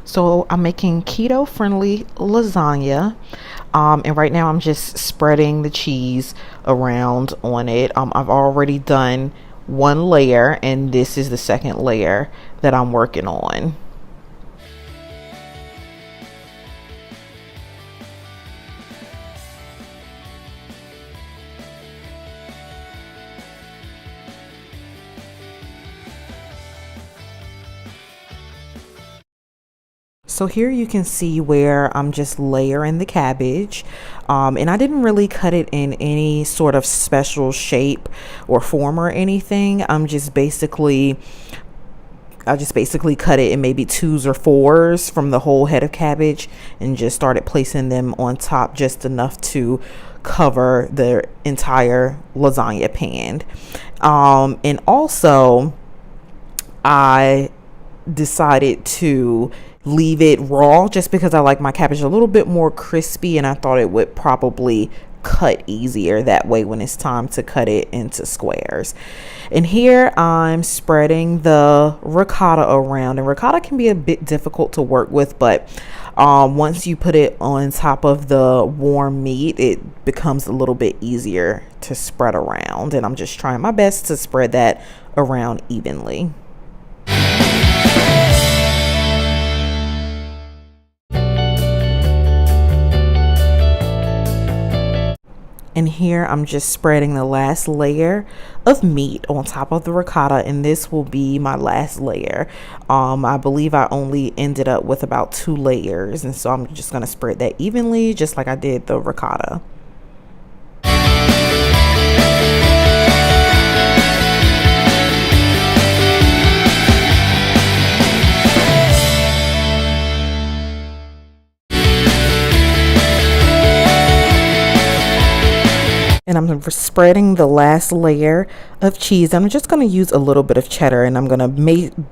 So I'm making keto friendly lasagna. And right now I'm just spreading the cheese around on it. I've already done one layer, and this is the second layer that I'm working on. So here you can see where I'm just layering the cabbage, and I didn't really cut it in any sort of special shape or form or anything. I just basically cut it in maybe twos or fours from the whole head of cabbage and just started placing them on top just enough to cover the entire lasagna pan. And also I decided to leave it raw just because I like my cabbage a little bit more crispy, and I thought it would probably cut easier that way when it's time to cut it into squares. And here I'm spreading the ricotta around, and ricotta can be a bit difficult to work with, but once you put it on top of the warm meat, it becomes a little bit easier to spread around, and I'm just trying my best to spread that around evenly. And here I'm just spreading the last layer of meat on top of the ricotta, and this will be my last layer. I believe I only ended up with about 2 layers, and so I'm just going to spread that evenly just like I did the ricotta. And I'm spreading the last layer of cheese. I'm just going to use a little bit of cheddar, and I'm going to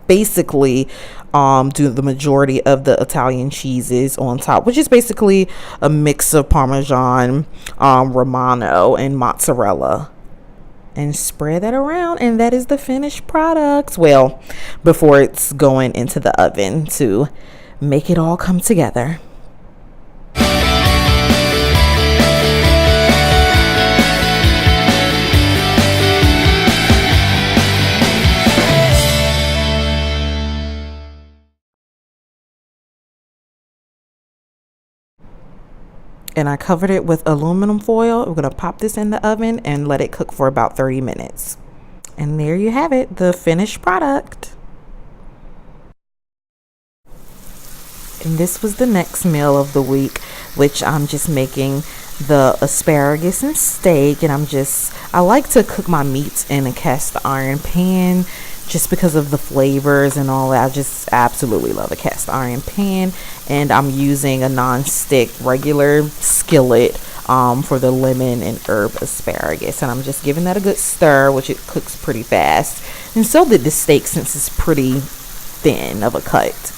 basically do the majority of the Italian cheeses on top, which is basically a mix of Parmesan, Romano, and mozzarella. And spread that around, and that is the finished product. Well, before it's going into the oven to make it all come together. And I covered it with aluminum foil. We're going to pop this in the oven and let it cook for about 30 minutes. And there you have it, the finished product. And this was the next meal of the week, which I'm just making the asparagus and steak. And I like to cook my meats in a cast iron pan just because of the flavors and all that. I just absolutely love a cast iron pan, and I'm using a non-stick regular skillet for the lemon and herb asparagus, and I'm just giving that a good stir, which it cooks pretty fast. And so did the steak, since it's pretty thin of a cut.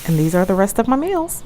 And these are the rest of my meals.